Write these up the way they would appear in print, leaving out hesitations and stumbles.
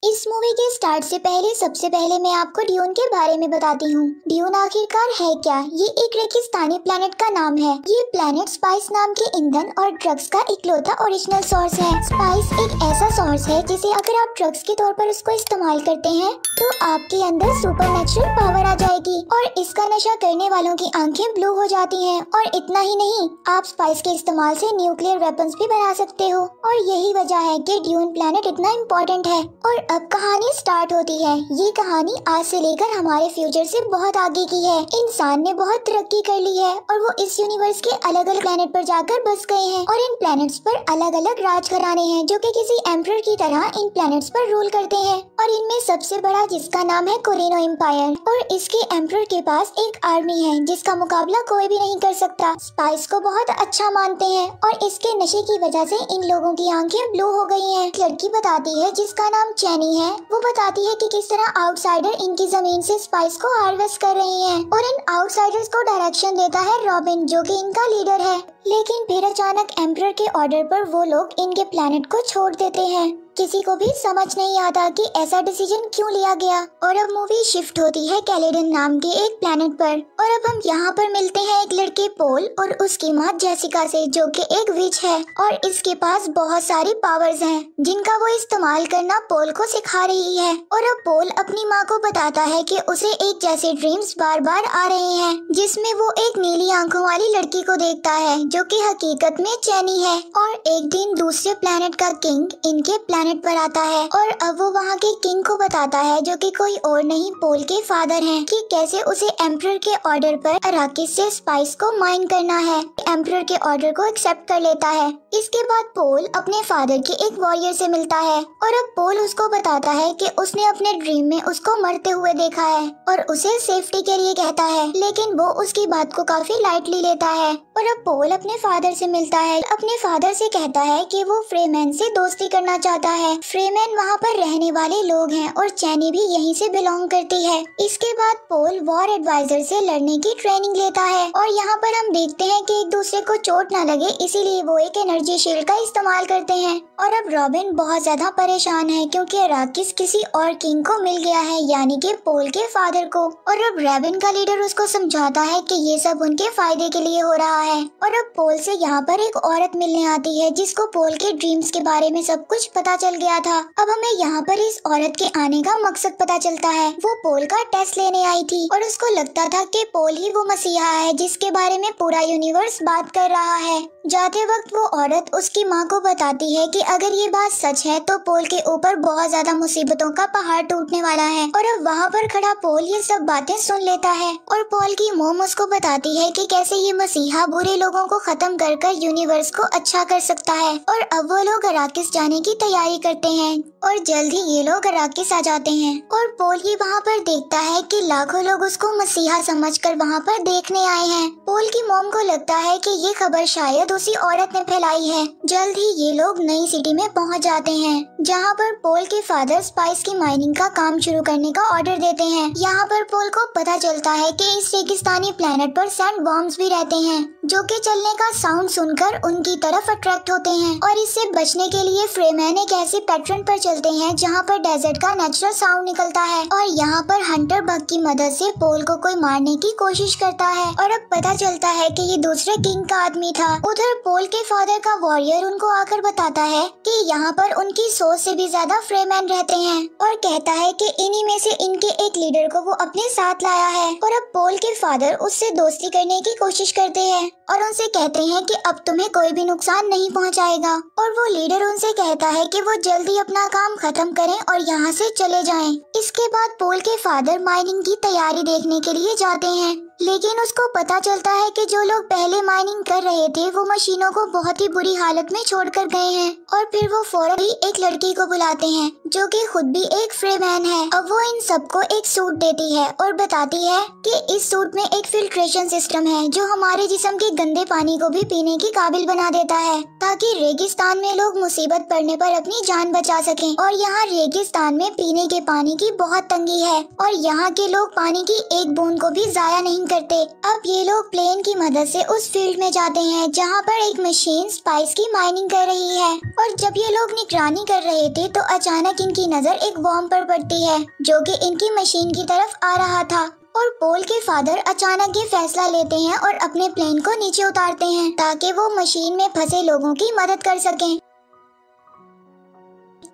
इस मूवी के स्टार्ट से पहले सबसे पहले मैं आपको ड्यून के बारे में बताती हूँ। ड्यून आखिरकार है क्या? ये एक रेगिस्तानी प्लेनेट का नाम है। ये प्लेनेट स्पाइस नाम के ईंधन और ड्रग्स का इकलौता ओरिजिनल सोर्स है। स्पाइस एक ऐसा सोर्स है जिसे अगर आप ड्रग्स के तौर पर उसको इस्तेमाल करते हैं तो आपके अंदर सुपरनेचुरल पावर आ जाएगी और इसका नशा करने वालों की आंखें ब्लू हो जाती हैं। और इतना ही नहीं, आप स्पाइस के इस्तेमाल से न्यूक्लियर वेपन्स भी बना सकते हो। और यही वजह है कि ड्यून प्लेनेट इतना इम्पोर्टेंट है। और अब कहानी स्टार्ट होती है। ये कहानी आज से लेकर हमारे फ्यूचर से बहुत आगे की है। इंसान ने बहुत तरक्की कर ली है और वो इस यूनिवर्स के अलग अलग प्लेनेट पर जाकर बस गए हैं और इन प्लेनेट्स पर अलग अलग राजघराने हैं जो कि किसी एम्परर की तरह इन प्लेनेट्स पर रूल करते हैं। और इनमें सबसे बड़ा जिसका नाम है कोरिनो एम्पायर, और इसके एम्परर के पास एक आर्मी है जिसका मुकाबला कोई भी नहीं कर सकता। स्पाइस को बहुत अच्छा मानते हैं और इसके नशे की वजह से इन लोगों की आंखें ब्लू हो गई हैं। एक लड़की बताती है जिसका नाम चैनी है। वो बताती है कि किस तरह आउटसाइडर इनकी जमीन से स्पाइस को हार्वेस्ट कर रही हैं और इन आउटसाइडर्स को डायरेक्शन देता है रॉबिन, जो कि इनका लीडर है। लेकिन फिर अचानक एम्परर के ऑर्डर पर वो लोग इनके प्लेनेट को छोड़ देते हैं। किसी को भी समझ नहीं आता कि ऐसा डिसीजन क्यों लिया गया। और अब मूवी शिफ्ट होती है कैलेडन नाम के एक प्लेनेट पर और अब हम यहाँ पर मिलते हैं एक लड़के पोल और उसकी माँ जेसिका से, जो कि एक विच है और इसके पास बहुत सारी पावर्स हैं जिनका वो इस्तेमाल करना पोल को सिखा रही है। और अब पोल अपनी माँ को बताता है कि उसे एक जैसे ड्रीम्स बार बार आ रहे हैं जिसमें वो एक नीली आंखों वाली लड़की को देखता है जो कि हकीकत में चैनी है। और एक दिन दूसरे प्लेनेट का किंग इनके प्लेनेट पर आता है और अब वो वहाँ के किंग को बताता है, जो कि कोई और नहीं पोल के फादर हैं, कि कैसे उसे एम्परर के ऑर्डर पर अराकिस से स्पाइस को माइन करना है। एम्परर के ऑर्डर को एक्सेप्ट कर लेता है। इसके बाद पोल अपने फादर के एक वॉरियर से मिलता है और अब पोल उसको बताता है कि उसने अपने ड्रीम में उसको मरते हुए देखा है और उसे सेफ्टी के लिए कहता है, लेकिन वो उसकी बात को काफी लाइटली लेता है। और अब पोल अपने फादर से मिलता है, अपने फादर से कहता है कि वो फ्रेमैन से दोस्ती करना चाहता है। फ्रेमैन वहाँ पर रहने वाले लोग हैं और चैनी भी यहीं से बिलोंग करती है। इसके बाद पोल वॉर एडवाइजर से लड़ने की ट्रेनिंग लेता है और यहाँ पर हम देखते हैं कि एक दूसरे को चोट न लगे इसीलिए वो एक एनर्जी शील्ड का इस्तेमाल करते हैं। और अब रॉबिन बहुत ज्यादा परेशान है क्योंकि अराकिस किसी और किंग को मिल गया है, यानी कि पोल के फादर को। और अब रॉबिन का लीडर उसको समझाता है कि ये सब उनके फायदे के लिए हो रहा है। और अब पोल से यहाँ पर एक औरत मिलने आती है जिसको पोल के ड्रीम्स के बारे में सब कुछ पता चल गया था। अब हमें यहाँ पर इस औरत के आने का मकसद पता चलता है। वो पोल का टेस्ट लेने आई थी और उसको लगता था कि पोल ही वो मसीहा है जिसके बारे में पूरा यूनिवर्स बात कर रहा है। जाते वक्त वो औरत उसकी माँ को बताती है कि अगर ये बात सच है तो पोल के ऊपर बहुत ज्यादा मुसीबतों का पहाड़ टूटने वाला है। और अब वहाँ पर खड़ा पोल ये सब बातें सुन लेता है और पोल की मोम उसको बताती है कि कैसे ये मसीहा बुरे लोगों को खत्म कर यूनिवर्स को अच्छा कर सकता है। और अब वो लोग अराकिस जाने की तैयारी करते हैं और जल्द ही ये लोग अराकिस आ जाते हैं। और पोल ही वहाँ पर देखता है कि लाखों लोग उसको मसीहा समझकर वहाँ पर देखने आए हैं। पोल की मोम को लगता है कि ये खबर शायद उसी औरत ने फैलाई है। जल्द ही ये लोग नई सिटी में पहुँच जाते हैं जहाँ पर पोल के फादर स्पाइस की माइनिंग का काम शुरू करने का ऑर्डर देते हैं। यहाँ पर पोल को पता चलता है कि इस रेगिस्तानी प्लेनेट पर सैंड वॉर्म्स भी रहते हैं जो कि चलने का साउंड सुनकर उनकी तरफ अट्रैक्ट होते हैं। और इससे बचने के लिए फ्रेमैन एक ऐसे पैटर्न पर चलते हैं जहाँ पर डेजर्ट का नेचुरल साउंड निकलता है और यहाँ पर हंटर बग की मदद से पोल को कोई मारने की कोशिश करता है। और अब पता चलता है कि ये दूसरे किंग का आदमी था। उधर पोल के फादर का वॉरियर उनको आकर बताता है कि यहाँ पर उनकी 100 से भी ज्यादा फ्रेमैन रहते हैं और कहता है कि इन्हीं में से इनके एक लीडर को वो अपने साथ लाया है। और अब पोल के फादर उससे दोस्ती करने की कोशिश करते हैं और उनसे कहते हैं कि अब तुम्हें कोई भी नुकसान नहीं पहुंचाएगा। और वो लीडर उनसे कहता है कि वो जल्दी अपना काम खत्म करें और यहाँ से चले जाएं। इसके बाद पोल के फादर माइनिंग की तैयारी देखने के लिए जाते हैं, लेकिन उसको पता चलता है कि जो लोग पहले माइनिंग कर रहे थे वो मशीनों को बहुत ही बुरी हालत में छोड़कर गए हैं। और फिर वो फौरन ही एक लड़की को बुलाते हैं जो कि खुद भी एक फ्रेमैन है। अब वो इन सबको एक सूट देती है और बताती है कि इस सूट में एक फिल्ट्रेशन सिस्टम है जो हमारे जिस्म के गंदे पानी को भी पीने की काबिल बना देता है, ताकि रेगिस्तान में लोग मुसीबत पड़ने पर अपनी जान बचा सकें। और यहाँ रेगिस्तान में पीने के पानी की बहुत तंगी है और यहाँ के लोग पानी की एक बूंद को भी जाया नहीं माइनिंग करते। अब ये लोग प्लेन की मदद से उस फील्ड में जाते हैं जहाँ पर एक मशीन स्पाइस की माइनिंग कर रही है। और जब ये लोग निगरानी कर रहे थे तो अचानक इनकी नजर एक वॉर्म पर पड़ती है जो कि इनकी मशीन की तरफ आ रहा था। और पोल के फादर अचानक ये फैसला लेते हैं और अपने प्लेन को नीचे उतारते हैं ताकि वो मशीन में फंसे लोगों की मदद कर सकें।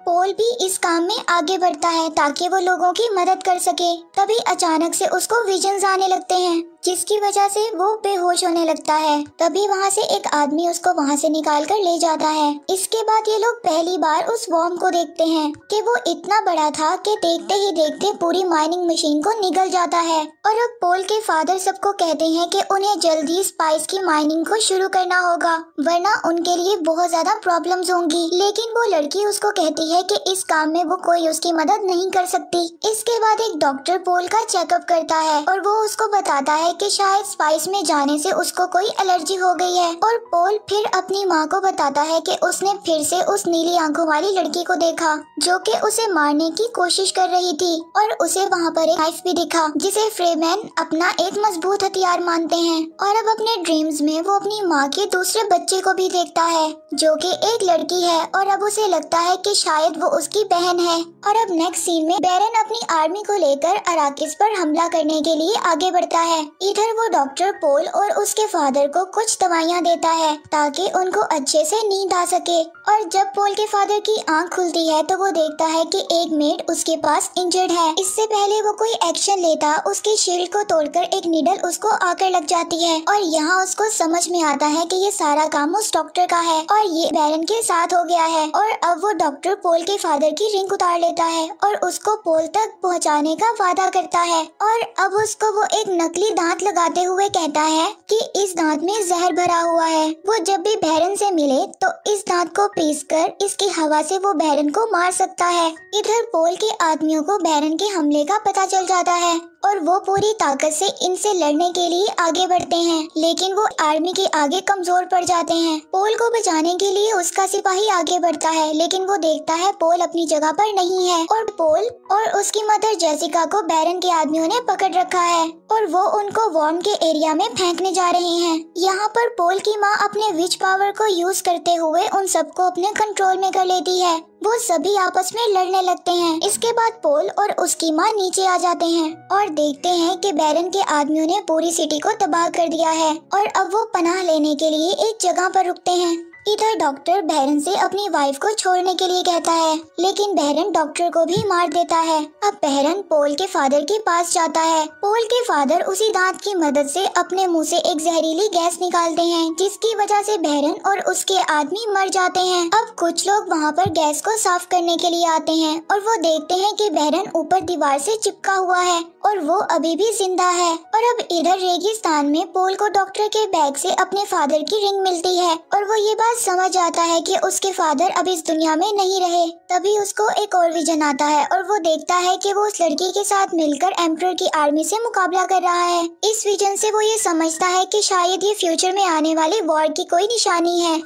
पोल भी इस काम में आगे बढ़ता है ताकि वो लोगों की मदद कर सके। तभी अचानक से उसको विजन्स आने लगते हैं जिसकी वजह से वो बेहोश होने लगता है। तभी वहाँ से एक आदमी उसको वहाँ से निकाल कर ले जाता है। इसके बाद ये लोग पहली बार उस वॉर्म को देखते हैं कि वो इतना बड़ा था कि देखते ही देखते पूरी माइनिंग मशीन को निगल जाता है। और अब पोल के फादर सबको कहते हैं कि उन्हें जल्दी स्पाइस की माइनिंग को शुरू करना होगा वरना उनके लिए बहुत ज्यादा प्रॉब्लम्स होंगी। लेकिन वो लड़की उसको कहती है कि इस काम में वो कोई उसकी मदद नहीं कर सकती। इसके बाद एक डॉक्टर पोल का चेकअप करता है और वो उसको बताता है कि शायद स्पाइस में जाने से उसको कोई एलर्जी हो गई है। और पोल फिर अपनी माँ को बताता है कि उसने फिर से उस नीली आंखों वाली लड़की को देखा जो कि उसे मारने की कोशिश कर रही थी। और उसे वहाँ पर एक नाइफ भी दिखा जिसे फ्रेमैन अपना एक मजबूत हथियार मानते हैं। और अब अपने ड्रीम्स में वो अपनी माँ के दूसरे बच्चे को भी देखता है जो कि एक लड़की है। और अब उसे लगता है कि शायद वो उसकी बहन है। और अब नेक्स्ट सीन में बैरन अपनी आर्मी को लेकर अराकिस पर हमला करने के लिए आगे बढ़ता है। इधर वो डॉक्टर पोल और उसके फादर को कुछ दवाइयाँ देता है ताकि उनको अच्छे से नींद आ सके। और जब पोल के फादर की आंख खुलती है तो वो देखता है कि एक मेड उसके पास इंजर्ड है। इससे पहले वो कोई एक्शन लेता उसकी शील्ड को तोड़कर एक नीडल उसको आकर लग जाती है। और यहाँ उसको समझ में आता है कि ये सारा काम उस डॉक्टर का है और ये बैरन के साथ हो गया है। और अब वो डॉक्टर पोल के फादर की रिंग उतार लेता है और उसको पोल तक पहुँचाने का वादा करता है। और अब उसको वो एक नकली दांत लगाते हुए कहता है कि इस दांत में जहर भरा हुआ है। वो जब भी बैरन से मिले तो इस दांत को पीसकर इसकी हवा से वो बैरन को मार सकता है। इधर पोल के आदमियों को बैरन के हमले का पता चल जाता है और वो पूरी ताकत से इनसे लड़ने के लिए आगे बढ़ते हैं। लेकिन वो आर्मी के आगे कमजोर पड़ जाते हैं। पोल को बचाने के लिए उसका सिपाही आगे बढ़ता है लेकिन वो देखता है पोल अपनी जगह पर नहीं है और पोल और उसकी मदर जेसिका को बैरन के आदमियों ने पकड़ रखा है और वो उनको वॉर्म के एरिया में फेंकने जा रहे हैं। यहाँ पर पोल की माँ अपने विच पावर को यूज करते हुए उन सबको अपने कंट्रोल में कर लेती है। वो सभी आपस में लड़ने लगते हैं। इसके बाद पोल और उसकी माँ नीचे आ जाते हैं और देखते हैं कि बैरन के आदमियों ने पूरी सिटी को तबाह कर दिया है और अब वो पनाह लेने के लिए एक जगह पर रुकते हैं। इधर डॉक्टर बैरन से अपनी वाइफ को छोड़ने के लिए कहता है लेकिन बैरन डॉक्टर को भी मार देता है। अब बैरन पोल के फादर के पास जाता है। पोल के फादर उसी दांत की मदद से अपने मुंह से एक जहरीली गैस निकालते हैं जिसकी वजह से बैरन और उसके आदमी मर जाते हैं। अब कुछ लोग वहाँ पर गैस को साफ करने के लिए आते हैं और वो देखते हैं कि बैरन ऊपर दीवार से चिपका हुआ है और वो अभी भी जिंदा है। और अब इधर रेगिस्तान में पोल को डॉक्टर के बैग से अपने फादर की रिंग मिलती है और वो ये समझ आता है कि उसके फादर अब इस दुनिया में नहीं रहे। तभी उसको एक और विजन आता है और वो देखता है कि वो उस लड़की के साथ मिलकर एम्परर की आर्मी से मुकाबला कर रहा है। इस विजन से वो ये समझता है कि शायद ये फ्यूचर में आने वाले वॉर की कोई निशानी है।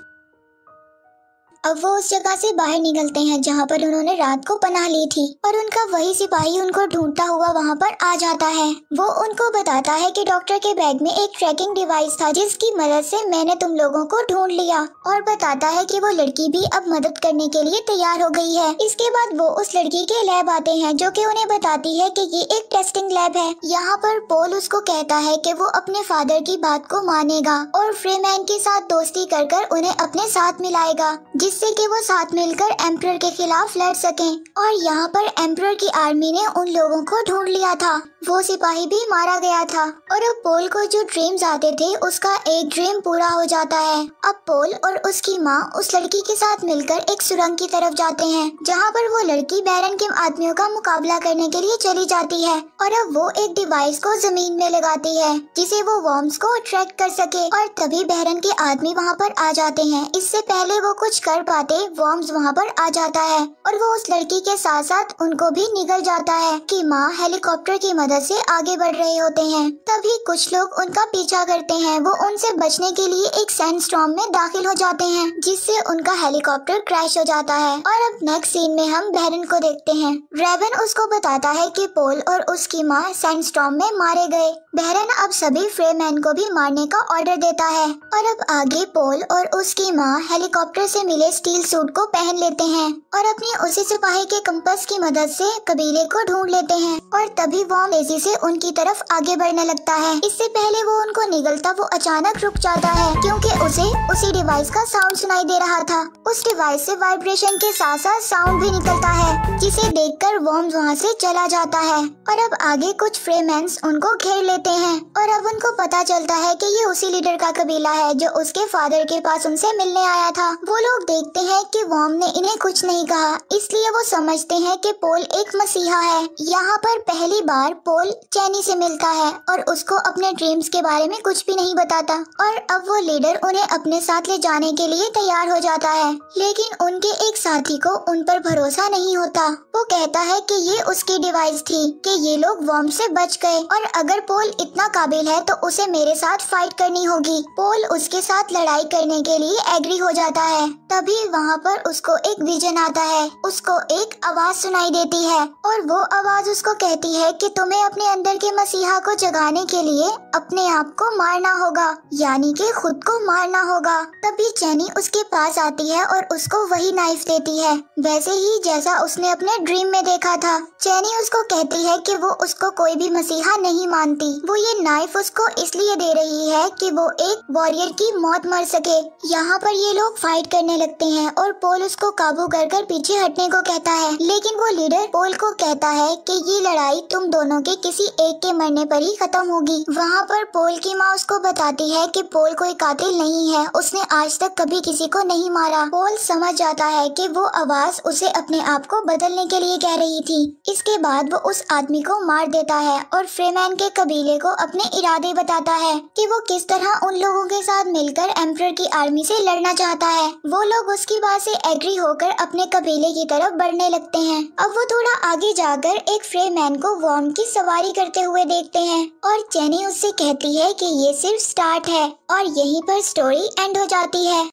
अब वो उस जगह से बाहर निकलते हैं जहाँ पर उन्होंने रात को पनाह ली थी और उनका वही सिपाही उनको ढूंढता हुआ वहाँ पर आ जाता है। वो उनको बताता है कि डॉक्टर के बैग में एक ट्रैकिंग डिवाइस था जिसकी मदद से मैंने तुम लोगों को ढूंढ लिया और बताता है कि वो लड़की भी अब मदद करने के लिए तैयार हो गई है। इसके बाद वो उस लड़की के लैब आते हैं जो कि उन्हें बताती है कि ये एक टेस्टिंग लैब है। यहाँ पर पोल उसको कहता है कि वो अपने फादर की बात को मानेगा और फ्रीमैन के साथ दोस्ती कर उन्हें अपने साथ मिलाएगा जिससे कि वो साथ मिलकर एम्परर के खिलाफ लड़ सकें। और यहाँ पर एम्परर की आर्मी ने उन लोगों को ढूंढ लिया था। वो सिपाही भी मारा गया था और अब पोल को जो ड्रीम्स आते थे उसका एक ड्रीम पूरा हो जाता है। अब पोल और उसकी माँ उस लड़की के साथ मिलकर एक सुरंग की तरफ जाते हैं जहाँ पर वो लड़की बैरन के आदमियों का मुकाबला करने के लिए चली जाती है और अब वो एक डिवाइस को जमीन में लगाती है जिसे वो वॉर्म्स को अट्रैक्ट कर सके। और तभी बैरन के आदमी वहाँ पर आ जाते हैं। इससे पहले वो कुछ कर कर पाते वर्म्स वहाँ पर आ जाता है और वो उस लड़की के साथ साथ उनको भी निगल जाता है कि माँ हेलीकॉप्टर की मदद से आगे बढ़ रहे होते हैं। तभी कुछ लोग उनका पीछा करते हैं। वो उनसे बचने के लिए एक सैंडस्टॉर्म में दाखिल हो जाते हैं जिससे उनका हेलीकॉप्टर क्रैश हो जाता है। और अब नेक्स्ट सीन में हम बेरन को देखते हैं। रेवन उसको बताता है कि पोल और उसकी माँ सैंडस्टॉर्म में मारे गए। बेरन अब सभी फ्रेमैन को भी मारने का ऑर्डर देता है और अब आगे पोल और उसकी माँ हेलीकॉप्टर से मिले स्टील सूट को पहन लेते हैं और अपनी उसी सिपाही के कंपास की मदद से कबीले को ढूंढ लेते हैं। और तभी वॉर्म तेजी से उनकी तरफ आगे बढ़ने लगता है। इससे पहले वो उनको निगलता वो अचानक रुक जाता है क्योंकि उसे उसी डिवाइस का साउंड सुनाई दे रहा था। उस डिवाइस से वाइब्रेशन के साथ साथ साउंड भी निकलता है जिसे देखकर वॉर्म वहाँ से चला जाता है। और अब आगे कुछ फ्रेमैन्स उनको घेर लेते हैं और अब उनको पता चलता है कि ये उसी लीडर का कबीला है जो उसके फादर के पास उनसे मिलने आया था। वो लोग देखते हैं कि वॉर्म ने इन्हें कुछ नहीं कहा, इसलिए वो समझते हैं कि पोल एक मसीहा है। यहाँ पर पहली बार पोल चैनी से मिलता है और उसको अपने ड्रीम्स के बारे में कुछ भी नहीं बताता और अब वो लीडर उन्हें अपने साथ ले जाने के लिए तैयार हो जाता है। लेकिन उनके एक साथी को उन पर भरोसा नहीं होता। वो कहता है कि ये उसकी डिवाइस थी कि ये लोग वॉर्म से बच गए और अगर पोल इतना काबिल है तो उसे मेरे साथ फाइट करनी होगी। पोल उसके साथ लड़ाई करने के लिए एग्री हो जाता है। तभी वहाँ पर उसको एक विजन आता है। उसको एक आवाज सुनाई देती है और वो आवाज उसको कहती है कि तुम्हें अपने अंदर के मसीहा को जगाने के लिए अपने आप को मारना होगा, यानी कि खुद को मारना होगा। तभी चैनी उसके पास आती है और उसको वही नाइफ देती है, वैसे ही जैसा उसने अपने ड्रीम में देखा था। चैनी उसको कहती है कि वो उसको कोई भी मसीहा नहीं मानती। वो ये नाइफ उसको इसलिए दे रही है कि वो एक वॉरियर की मौत मर सके। यहाँ पर ये लोग फाइट करने लगते हैं और पोल उसको काबू कर पीछे हटने को कहता है, लेकिन वो लीडर पोल को कहता है कि ये लड़ाई तुम दोनों के किसी एक के मरने पर ही खत्म होगी। वहाँ पर पोल की माँ उसको बताती है कि पोल कोई कातिल नहीं है, उसने आज तक कभी किसी को नहीं मारा। पोल समझ जाता है कि वो आवाज उसे अपने आप को बदलने के लिए कह रही थी। इसके बाद वो उस आदमी को मार देता है और फ्रेमैन के कबीले को अपने इरादे बताता है कि वो किस तरह उन लोगों के साथ मिलकर एम्परर की आर्मी से लड़ना चाहता है। वो लोग उसकी बात से एग्री होकर अपने कबीले की तरफ बढ़ने लगते हैं। अब वो थोड़ा आगे जाकर एक फ्रेमैन को वॉर्म की सवारी करते हुए देखते हैं और चैनी उससे कहती है कि ये सिर्फ स्टार्ट है और यहीं पर स्टोरी एंड हो जाती है।